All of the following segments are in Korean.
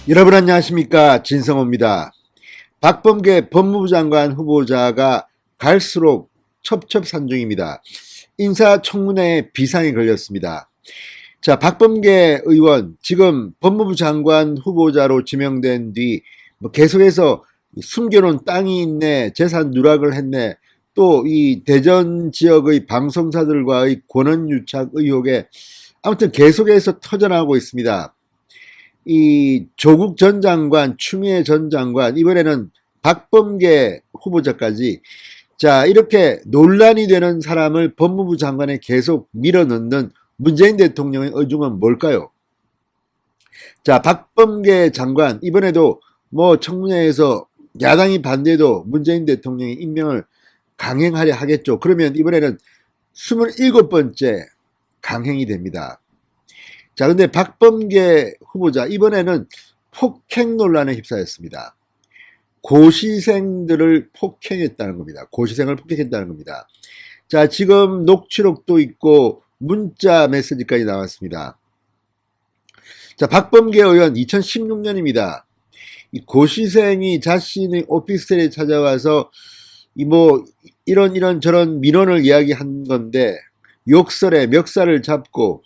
여러분 안녕하십니까, 진성호입니다. 박범계 법무부 장관 후보자가 갈수록 첩첩산중입니다. 인사청문회에 비상이 걸렸습니다. 자, 박범계 의원 지금 법무부 장관 후보자로 지명된 뒤 계속해서 숨겨놓은 땅이 있네, 재산 누락을 했네, 또 이 대전 지역의 방송사들과의 권한 유착 의혹에 아무튼 계속해서 터져나오고 있습니다. 이 조국 전 장관, 추미애 전 장관, 이번에는 박범계 후보자까지, 자, 이렇게 논란이 되는 사람을 법무부 장관에 계속 밀어넣는 문재인 대통령의 의중은 뭘까요? 자, 박범계 장관, 이번에도 청문회에서 야당이 반대해도 문재인 대통령이 임명을 강행하려 하겠죠. 그러면 이번에는 27번째 강행이 됩니다. 자, 근데 박범계 후보자, 이번에는 폭행 논란에 휩싸였습니다. 고시생들을 폭행했다는 겁니다. 고시생을 폭행했다는 겁니다. 자, 지금 녹취록도 있고 문자 메시지까지 나왔습니다. 자, 박범계 의원 2016년입니다. 이 고시생이 자신의 오피스텔에 찾아와서 이런 저런 민원을 이야기한 건데 욕설에 멱살을 잡고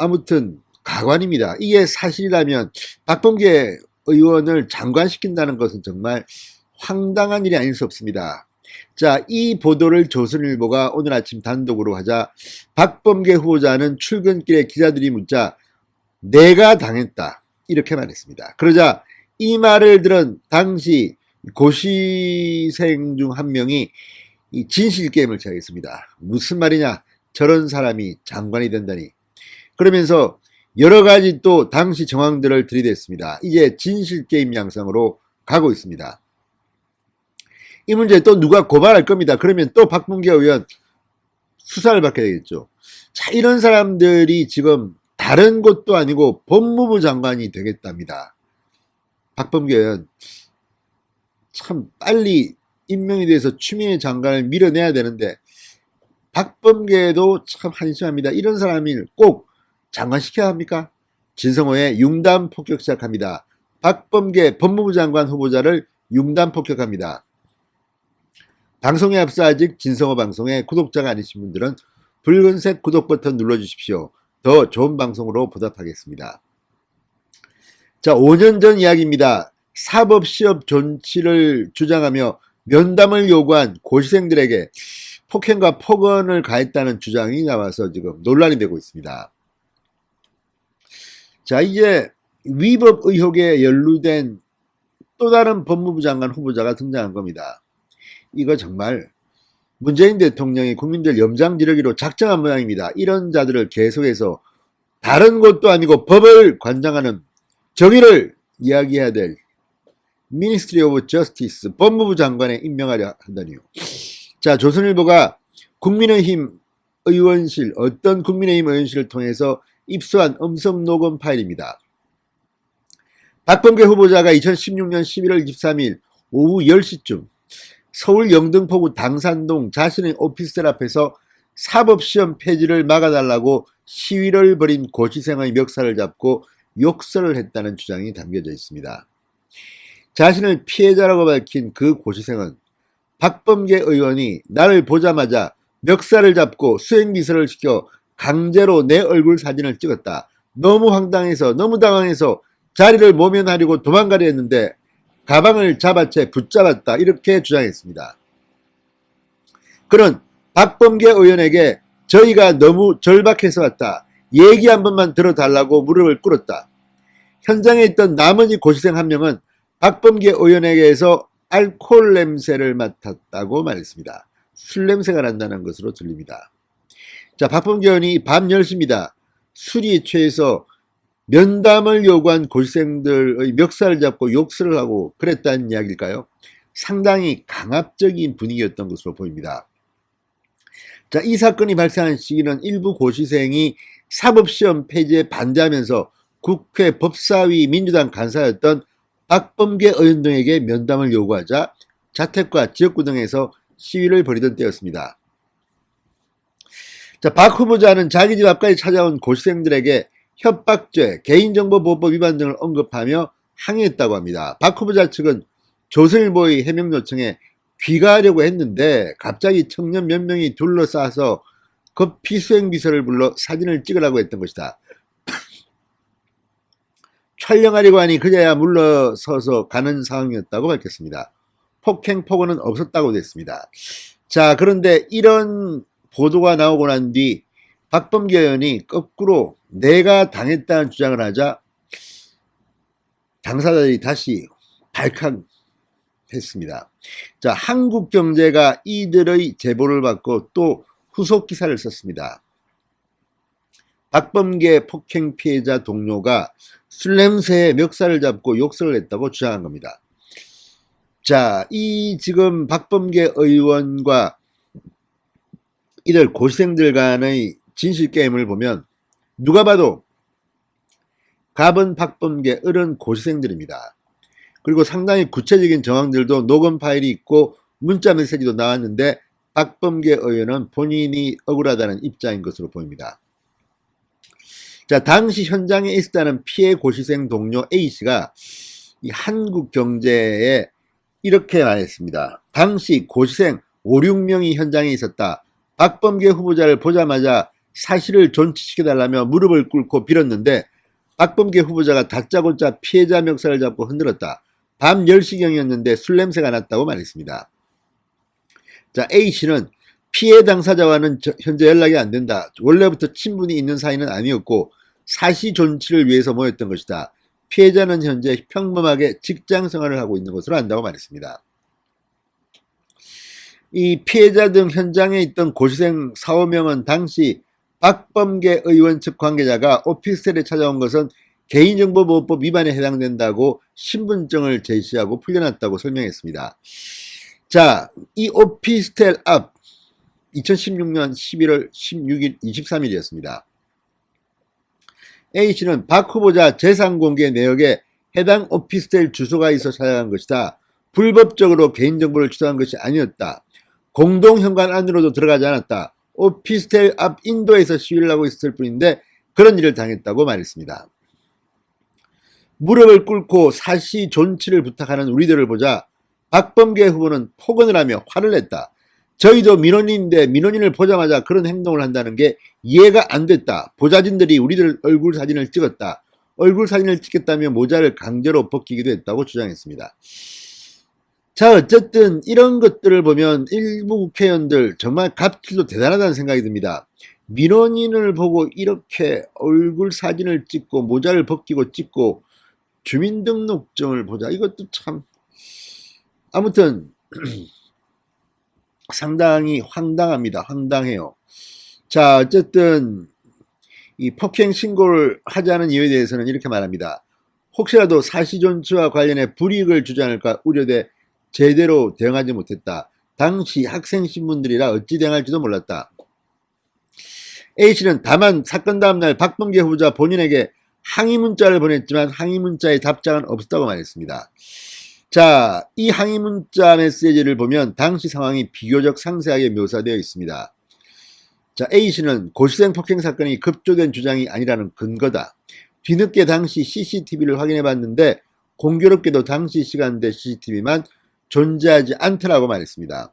아무튼 가관입니다. 이게 사실이라면 박범계 의원을 장관시킨다는 것은 정말 황당한 일이 아닐 수 없습니다. 자, 이 보도를 조선일보가 오늘 아침 단독으로 하자 박범계 후보자는 출근길에 기자들이 묻자 내가 당했다 이렇게 말했습니다. 그러자 이 말을 들은 당시 고시생 중 한 명이 이 진실 게임을 시작했습니다. 무슨 말이냐, 저런 사람이 장관이 된다니. 그러면서 여러 가지 또 당시 정황들을 들이댔습니다. 이제 진실게임 양상으로 가고 있습니다. 이 문제 또 누가 고발할 겁니다. 그러면 또 박범계 의원 수사를 받게 되겠죠. 자, 이런 사람들이 지금 다른 곳도 아니고 법무부 장관이 되겠답니다. 박범계 의원 참 빨리 임명이 돼서 추미애 장관을 밀어내야 되는데 박범계도 참 한심합니다. 이런 사람을 꼭 장관시켜야 합니까? 진성호의 융단 폭격 시작합니다. 박범계 법무부 장관 후보자를 융단 폭격합니다. 방송에 앞서 아직 진성호 방송에 구독자가 아니신 분들은 붉은색 구독 버튼 눌러주십시오. 더 좋은 방송으로 보답하겠습니다. 자, 5년 전 이야기입니다. 사법시험 존치를 주장하며 면담을 요구한 고시생들에게 폭행과 폭언을 가했다는 주장이 나와서 지금 논란이 되고 있습니다. 자, 이제 위법 의혹에 연루된 또 다른 법무부 장관 후보자가 등장한 겁니다. 이거 정말 문재인 대통령이 국민들 염장지르기로 작정한 모양입니다. 이런 자들을 계속해서 다른 곳도 아니고 법을 관장하는 정의를 이야기해야 될 Ministry of Justice 법무부 장관에 임명하려 한다니요. 자, 조선일보가 국민의힘 의원실, 어떤 국민의힘 의원실을 통해서 입수한 음성 녹음 파일입니다. 박범계 후보자가 2016년 11월 23일 오후 10시쯤 서울 영등포구 당산동 자신의 오피스텔 앞에서 사법시험 폐지를 막아달라고 시위를 벌인 고시생의 멱살을 잡고 욕설을 했다는 주장이 담겨져 있습니다. 자신을 피해자라고 밝힌 그 고시생은 박범계 의원이 나를 보자마자 멱살을 잡고 수행비서를 시켜 강제로 내 얼굴 사진을 찍었다. 너무 황당해서 너무 당황해서 자리를 모면하려고 도망가려 했는데 가방을 잡아채 붙잡았다. 이렇게 주장했습니다. 그는 박범계 의원에게 저희가 너무 절박해서 왔다. 얘기 한 번만 들어달라고 무릎을 꿇었다. 현장에 있던 나머지 고시생 한 명은 박범계 의원에게서 알코올 냄새를 맡았다고 말했습니다. 술 냄새가 난다는 것으로 들립니다. 자, 박범계 의원이 밤 10시입니다. 술이 취해서 면담을 요구한 고시생들의 멱살을 잡고 욕설을 하고 그랬다는 이야기일까요? 상당히 강압적인 분위기였던 것으로 보입니다. 자, 이 사건이 발생한 시기는 일부 고시생이 사법시험 폐지에 반대하면서 국회 법사위 민주당 간사였던 박범계 의원 등에게 면담을 요구하자 자택과 지역구 등에서 시위를 벌이던 때였습니다. 자, 박 후보자는 자기 집 앞까지 찾아온 고시생들에게 협박죄, 개인정보보호법 위반 등을 언급하며 항의했다고 합니다. 박 후보자 측은 조선일보의 해명 요청에 귀가하려고 했는데 갑자기 청년 몇 명이 둘러싸서 급히 수행비서를 불러 사진을 찍으라고 했던 것이다. 촬영하려고 하니 그제야 물러서서 가는 상황이었다고 밝혔습니다. 폭행 폭언은 없었다고 됐습니다. 자, 그런데 이런 보도가 나오고 난 뒤 박범계 의원이 거꾸로 내가 당했다는 주장을 하자 당사자들이 다시 발칵했습니다. 자, 한국경제가 이들의 제보를 받고 또 후속 기사를 썼습니다. 박범계 폭행 피해자 동료가 술 냄새에 멱살을 잡고 욕설을 했다고 주장한 겁니다. 자, 이 지금 박범계 의원과 이들 고시생들 간의 진실 게임을 보면 누가 봐도 갑은 박범계, 을은 고시생들입니다. 그리고 상당히 구체적인 정황들도 녹음 파일이 있고 문자 메시지도 나왔는데 박범계 의원은 본인이 억울하다는 입장인 것으로 보입니다. 자, 당시 현장에 있었다는 피해 고시생 동료 A씨가 이 한국경제에 이렇게 말했습니다. 당시 고시생 5, 6명이 현장에 있었다. 박범계 후보자를 보자마자 사실을 존치시켜달라며 무릎을 꿇고 빌었는데 박범계 후보자가 다짜고짜 피해자 멱살을 잡고 흔들었다. 밤 10시경이었는데 술 냄새가 났다고 말했습니다. 자, A씨는 피해 당사자와는 현재 연락이 안 된다. 원래부터 친분이 있는 사이는 아니었고 사시 존치를 위해서 모였던 것이다. 피해자는 현재 평범하게 직장 생활을 하고 있는 것으로 안다고 말했습니다. 이 피해자 등 현장에 있던 고시생 4, 5명은 당시 박범계 의원 측 관계자가 오피스텔에 찾아온 것은 개인정보보호법 위반에 해당된다고 신분증을 제시하고 풀려났다고 설명했습니다. 자, 이 오피스텔 앞 2016년 11월 16일 23일이었습니다. A씨는 박 후보자 재산 공개 내역에 해당 오피스텔 주소가 있어 찾아간 것이다. 불법적으로 개인정보를 추적한 것이 아니었다. 공동현관 안으로도 들어가지 않았다. 오피스텔 앞 인도에서 시위를 하고 있었을 뿐인데 그런 일을 당했다고 말했습니다. 무릎을 꿇고 사시 존치를 부탁하는 우리들을 보자 박범계 후보는 폭언을 하며 화를 냈다. 저희도 민원인인데 민원인을 보자마자 그런 행동을 한다는 게 이해가 안 됐다. 보좌진들이 우리들 얼굴 사진을 찍었다. 얼굴 사진을 찍겠다며 모자를 강제로 벗기기도 했다고 주장했습니다. 자, 어쨌든 이런 것들을 보면 일부 국회의원들 정말 갑질도 대단하다는 생각이 듭니다. 민원인을 보고 이렇게 얼굴 사진을 찍고 모자를 벗기고 찍고 주민등록증을 보자. 이것도 참 아무튼 상당히 황당합니다. 황당해요. 자, 어쨌든 이 폭행 신고를 하지 않은 이유에 대해서는 이렇게 말합니다. 혹시라도 사시존치와 관련해 불이익을 주지 않을까 우려돼 제대로 대응하지 못했다. 당시 학생 신분들이라 어찌 대응할지도 몰랐다. A씨는 다만 사건 다음날 박범계 후보자 본인에게 항의 문자를 보냈지만 항의 문자에 답장은 없었다고 말했습니다. 자, 이 항의 문자 메시지를 보면 당시 상황이 비교적 상세하게 묘사되어 있습니다. 자, A씨는 고시생 폭행 사건이 급조된 주장이 아니라는 근거다. 뒤늦게 당시 CCTV를 확인해 봤는데 공교롭게도 당시 시간대 CCTV만 존재하지 않더라고 말했습니다.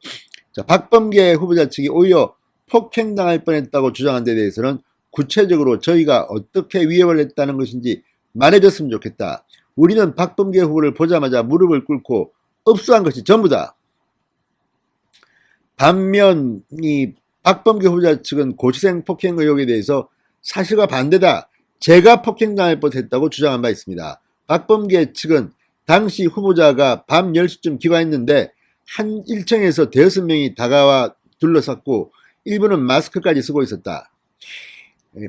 자, 박범계 후보자 측이 오히려 폭행당할 뻔했다고 주장한 데 대해서는 구체적으로 저희가 어떻게 위협을 했다는 것인지 말해줬으면 좋겠다. 우리는 박범계 후보를 보자마자 무릎을 꿇고 업수한 것이 전부다. 반면 이 박범계 후보자 측은 고시생 폭행 의혹에 대해서 사실과 반대다. 제가 폭행당할 뻔했다고 주장한 바 있습니다. 박범계 측은 당시 후보자가 밤 10시쯤 귀가했는데 한 1층에서 대여섯 명이 다가와 둘러쌌고 일부는 마스크까지 쓰고 있었다.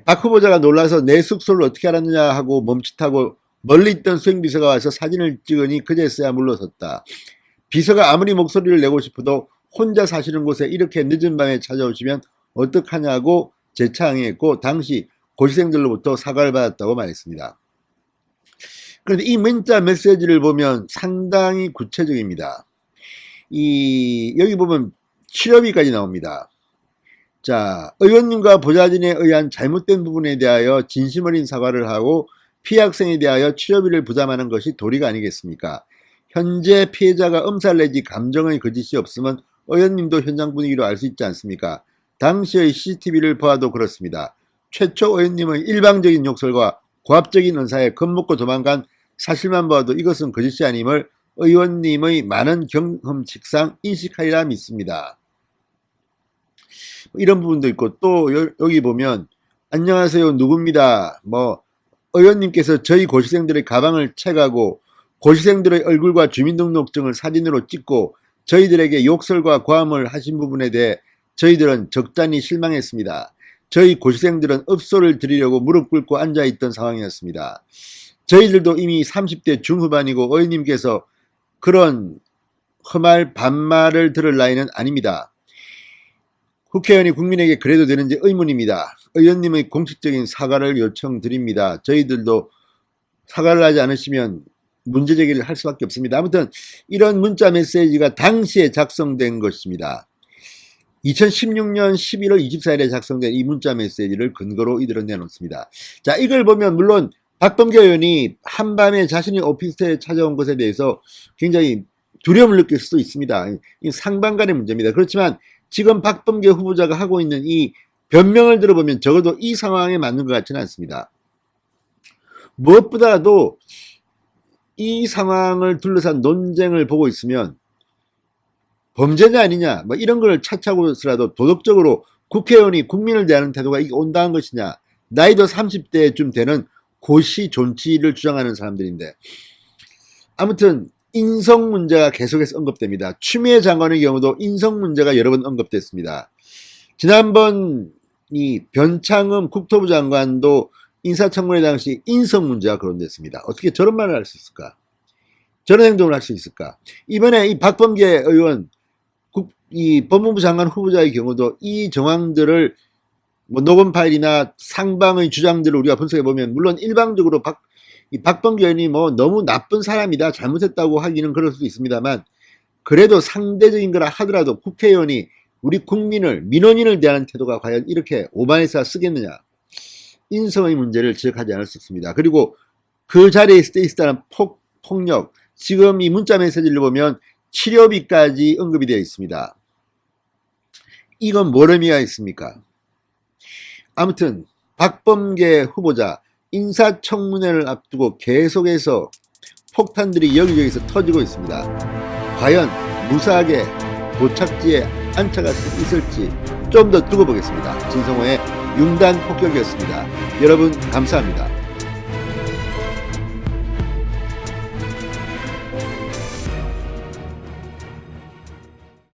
박 후보자가 놀라서 내 숙소를 어떻게 알았느냐 하고 멈칫하고 멀리 있던 수행비서가 와서 사진을 찍으니 그제서야 물러섰다. 비서가 아무리 목소리를 내고 싶어도 혼자 사시는 곳에 이렇게 늦은 밤에 찾아오시면 어떡하냐고 재창의했고 당시 고시생들로부터 사과를 받았다고 말했습니다. 그런데 이 문자 메시지를 보면 상당히 구체적입니다. 여기 보면 취업비까지 나옵니다. 자, 의원님과 보좌진에 의한 잘못된 부분에 대하여 진심 어린 사과를 하고 피해 학생에 대하여 치료비를 부담하는 것이 도리가 아니겠습니까? 현재 피해자가 엄살 내지 감정의 거짓이 없으면 의원님도 현장 분위기로 알 수 있지 않습니까? 당시의 CCTV를 보아도 그렇습니다. 최초 의원님의 일방적인 욕설과 고압적인 언사에 겁먹고 도망간 사실만 보아도 이것은 거짓이 아님을 의원님의 많은 경험칙상 인식하리라 믿습니다. 이런 부분도 있고, 또 여기 보면 안녕하세요 누굽니다. 의원님께서 저희 고시생들의 가방을 채가고 고시생들의 얼굴과 주민등록증을 사진으로 찍고 저희들에게 욕설과 고함을 하신 부분에 대해 저희들은 적잖이 실망했습니다. 저희 고시생들은 읍소를 드리려고 무릎 꿇고 앉아있던 상황이었습니다. 저희들도 이미 30대 중후반이고 의원님께서 그런 험할 반말을 들을 나이는 아닙니다. 국회의원이 국민에게 그래도 되는지 의문입니다. 의원님의 공식적인 사과를 요청드립니다. 저희들도 사과를 하지 않으시면 문제제기를 할 수밖에 없습니다. 아무튼 이런 문자 메시지가 당시에 작성된 것입니다. 2016년 11월 24일에 작성된 이 문자 메시지를 근거로 이들은 내놓습니다. 자, 이걸 보면 물론 박범계 의원이 한밤에 자신이 오피스텔에 찾아온 것에 대해서 굉장히 두려움을 느낄 수도 있습니다. 이 상반간의 문제입니다. 그렇지만 지금 박범계 후보자가 하고 있는 이 변명을 들어보면 적어도 이 상황에 맞는 것 같지는 않습니다. 무엇보다도 이 상황을 둘러싼 논쟁을 보고 있으면 범죄냐 아니냐 이런 걸 차차고서라도 도덕적으로 국회의원이 국민을 대하는 태도가 이게 온당한 것이냐, 나이도 30대쯤 되는 고시 존치를 주장하는 사람들인데, 아무튼 인성 문제가 계속해서 언급됩니다. 추미애 장관의 경우도 인성 문제가 여러 번 언급됐습니다. 지난번 이 변창흠 국토부 장관도 인사청문회 당시 인성 문제가 거론됐습니다. 어떻게 저런 말을 할 수 있을까? 저런 행동을 할 수 있을까? 이번에 이 박범계 의원, 이 법무부 장관 후보자의 경우도 이 정황들을 녹음 파일이나 상방의 주장들을 우리가 분석해보면, 물론 일방적으로 박범계 의원이 너무 나쁜 사람이다, 잘못했다고 하기는 그럴 수도 있습니다만, 그래도 상대적인 거라 하더라도 국회의원이 우리 국민을, 민원인을 대하는 태도가 과연 이렇게 오만해서 쓰겠느냐. 인성의 문제를 지적하지 않을 수 없습니다. 그리고 그 자리에 있었다는 폭력, 지금 이 문자 메시지를 보면 치료비까지 언급이 되어 있습니다. 이건 뭘 의미가 있습니까? 아무튼 박범계 후보자 인사청문회를 앞두고 계속해서 폭탄들이 여기저기서 터지고 있습니다. 과연 무사하게 도착지에 안착할 수 있을지 좀 더 두고 보겠습니다. 진성호의 융단 폭격이었습니다. 여러분 감사합니다.